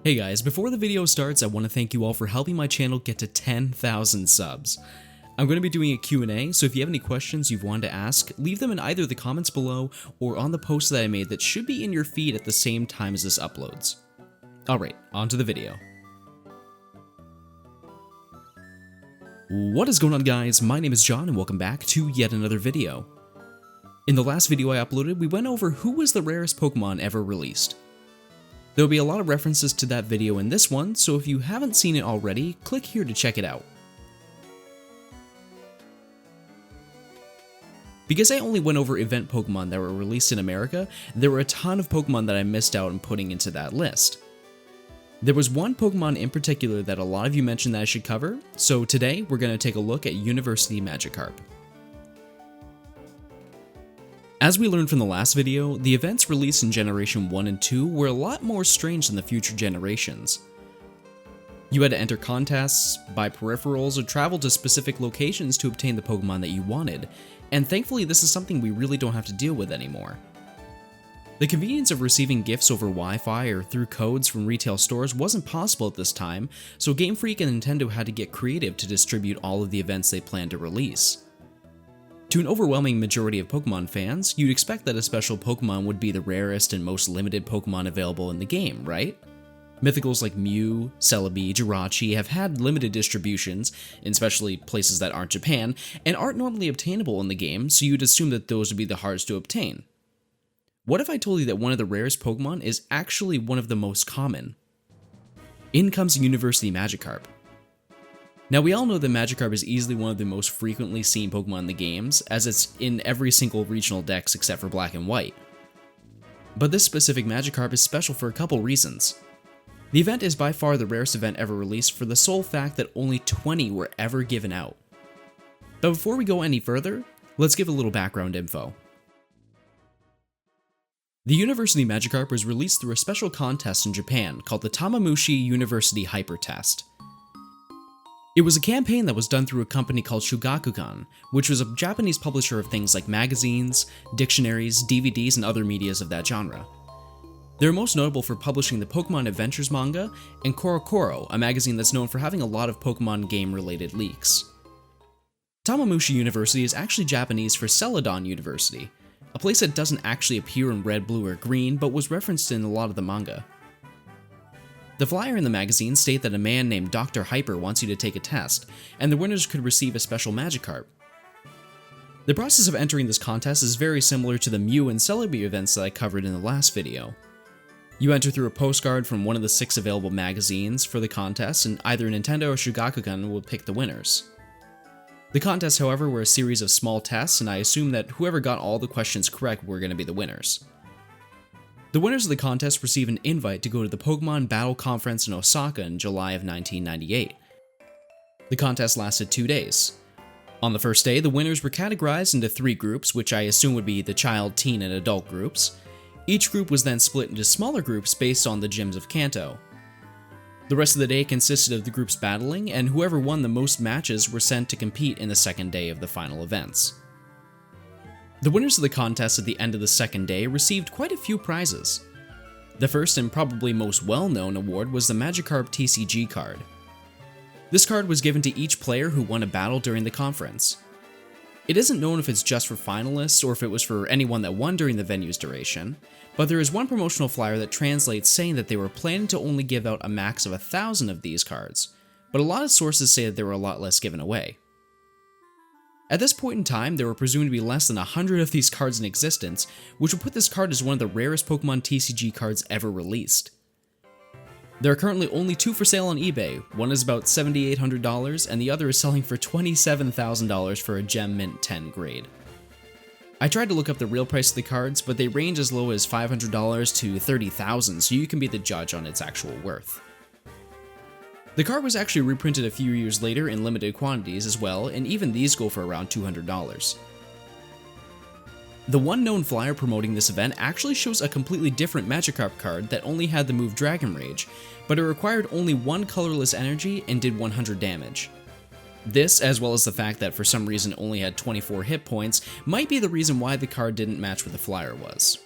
Hey guys, before the video starts, I want to thank you all for helping my channel get to 10,000 subs. I'm going to be doing a Q&A, so if you have any questions you've wanted to ask, leave them in either the comments below or on the post that I made that should be in your feed at the same time as this uploads. Alright, on to the video. What is going on guys, my name is John and welcome back to yet another video. In the last video I uploaded, we went over who was the rarest Pokemon ever released. There will be a lot of references to that video in this one, so if you haven't seen it already, click here to check it out. Because I only went over event Pokemon that were released in America, there were a ton of Pokemon that I missed out on putting into that list. There was one Pokemon in particular that a lot of you mentioned that I should cover, so today we're going to take a look at University Magikarp. As we learned from the last video, the events released in Generation 1 and 2 were a lot more strange than the future generations. You had to enter contests, buy peripherals, or travel to specific locations to obtain the Pokemon that you wanted, and thankfully this is something we really don't have to deal with anymore. The convenience of receiving gifts over Wi-Fi or through codes from retail stores wasn't possible at this time, so Game Freak and Nintendo had to get creative to distribute all of the events they planned to release. To an overwhelming majority of Pokemon fans, you'd expect that a special Pokemon would be the rarest and most limited Pokemon available in the game, right? Mythicals like Mew, Celebi, Jirachi have had limited distributions, in especially places that aren't Japan, and aren't normally obtainable in the game, so you'd assume that those would be the hardest to obtain. What if I told you that one of the rarest Pokemon is actually one of the most common? In comes University Magikarp. Now we all know that Magikarp is easily one of the most frequently seen Pokemon in the games, as it's in every single regional dex except for Black and White. But this specific Magikarp is special for a couple reasons. The event is by far the rarest event ever released for the sole fact that only 20 were ever given out. But before we go any further, let's give a little background info. The University Magikarp was released through a special contest in Japan called the Tamamushi University Hyper Test. It was a campaign that was done through a company called Shugakukan, which was a Japanese publisher of things like magazines, dictionaries, DVDs, and other medias of that genre. They're most notable for publishing the Pokemon Adventures manga and Korokoro, a magazine that's known for having a lot of Pokemon game-related leaks. Tamamushi University is actually Japanese for Celadon University, a place that doesn't actually appear in red, blue, or green, but was referenced in a lot of the manga. The flyer in the magazine state that a man named Dr. Hyper wants you to take a test, and the winners could receive a special Magikarp. The process of entering this contest is very similar to the Mew and Celebi events that I covered in the last video. You enter through a postcard from one of the 6 available magazines for the contest, and either Nintendo or Shugakukan will pick the winners. The contests, however, were a series of small tests, and I assume that whoever got all the questions correct were going to be the winners. The winners of the contest receive an invite to go to the Pokemon Battle Conference in Osaka in July of 1998. The contest lasted 2 days. On the first day, the winners were categorized into 3 groups, which I assume would be the child, teen, and adult groups. Each group was then split into smaller groups based on the gyms of Kanto. The rest of the day consisted of the groups battling, and whoever won the most matches were sent to compete in the second day of the final events. The winners of the contest at the end of the second day received quite a few prizes. The first and probably most well-known award was the Magikarp TCG card. This card was given to each player who won a battle during the conference. It isn't known if it's just for finalists or if it was for anyone that won during the venue's duration, but there is one promotional flyer that translates saying that they were planning to only give out a max of 1,000 of these cards, but a lot of sources say that there were a lot less given away. At this point in time, there were presumed to be less than 100 of these cards in existence, which would put this card as one of the rarest Pokemon TCG cards ever released. There are currently only 2 for sale on eBay, one is about $7,800 and the other is selling for $27,000 for a Gem Mint 10 grade. I tried to look up the real price of the cards, but they range as low as $500 to $30,000, so you can be the judge on its actual worth. The card was actually reprinted a few years later in limited quantities as well, and even these go for around $200. The one known flyer promoting this event actually shows a completely different Magikarp card that only had the move Dragon Rage, but it required only 1 colorless energy and did 100 damage. This, as well as the fact that for some reason only had 24 hit points, might be the reason why the card didn't match what the flyer was.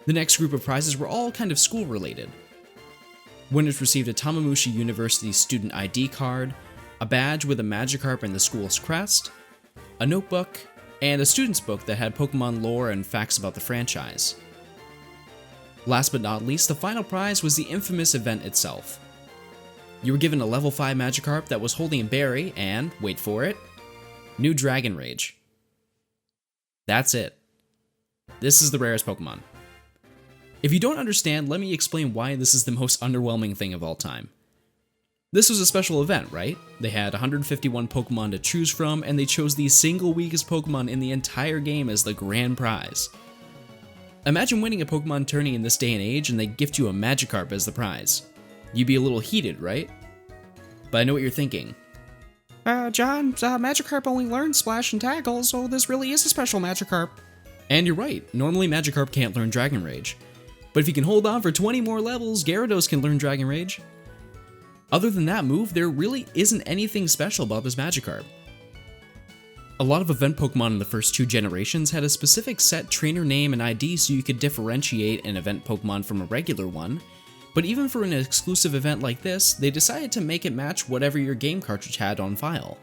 The next group of prizes were all kind of school related. Winners received a Tamamushi University student ID card, a badge with a Magikarp and the school's crest, a notebook, and a student's book that had Pokemon lore and facts about the franchise. Last but not least, the final prize was the infamous event itself. You were given a level 5 Magikarp that was holding a berry and, wait for it, new Dragon Rage. That's it. This is the rarest Pokemon. If you don't understand, let me explain why this is the most underwhelming thing of all time. This was a special event, right? They had 151 Pokemon to choose from, and they chose the single weakest Pokemon in the entire game as the grand prize. Imagine winning a Pokemon tourney in this day and age and they gift you a Magikarp as the prize. You'd be a little heated, right? But I know what you're thinking. John, Magikarp only learns Splash and Tackle, so this really is a special Magikarp. And you're right, normally Magikarp can't learn Dragon Rage. But if you can hold on for 20 more levels, Gyarados can learn Dragon Rage. Other than that move, there really isn't anything special about this Magikarp. A lot of event Pokemon in the first 2 generations had a specific set trainer name and ID so you could differentiate an event Pokemon from a regular one, but even for an exclusive event like this, they decided to make it match whatever your game cartridge had on file.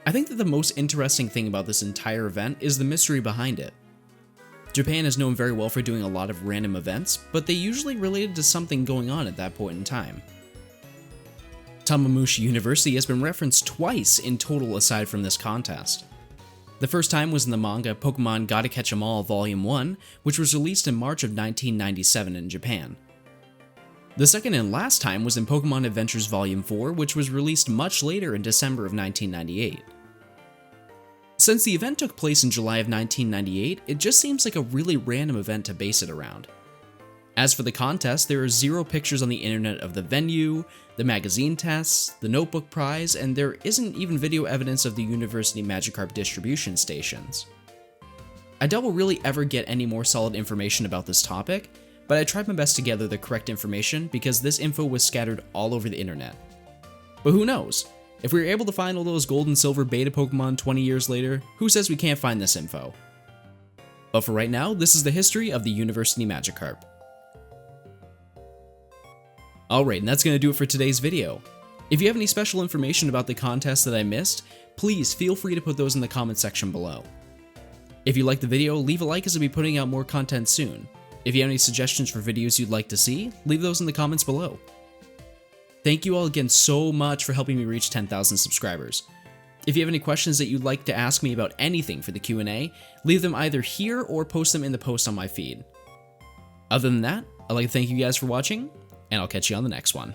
I think that the most interesting thing about this entire event is the mystery behind it. Japan is known very well for doing a lot of random events, but they usually related to something going on at that point in time. Tamamushi University has been referenced twice in total aside from this contest. The first time was in the manga Pokemon Gotta Catch 'Em All Volume 1, which was released in March of 1997 in Japan. The second and last time was in Pokemon Adventures Volume 4, which was released much later in December of 1998. Since the event took place in July of 1998, it just seems like a really random event to base it around. As for the contest, there are 0 pictures on the internet of the venue, the magazine tests, the notebook prize, and there isn't even video evidence of the University Magikarp distribution stations. I doubt we'll really ever get any more solid information about this topic, but I tried my best to gather the correct information because this info was scattered all over the internet. But who knows? If we were able to find all those gold and silver beta Pokemon 20 years later, who says we can't find this info? But for right now, this is the history of the University Magikarp. Alright, and that's going to do it for today's video. If you have any special information about the contest that I missed, please feel free to put those in the comment section below. If you liked the video, leave a like as I'll be putting out more content soon. If you have any suggestions for videos you'd like to see, leave those in the comments below. Thank you all again so much for helping me reach 10,000 subscribers. If you have any questions that you'd like to ask me about anything for the Q&A, leave them either here or post them in the post on my feed. Other than that, I'd like to thank you guys for watching, and I'll catch you on the next one.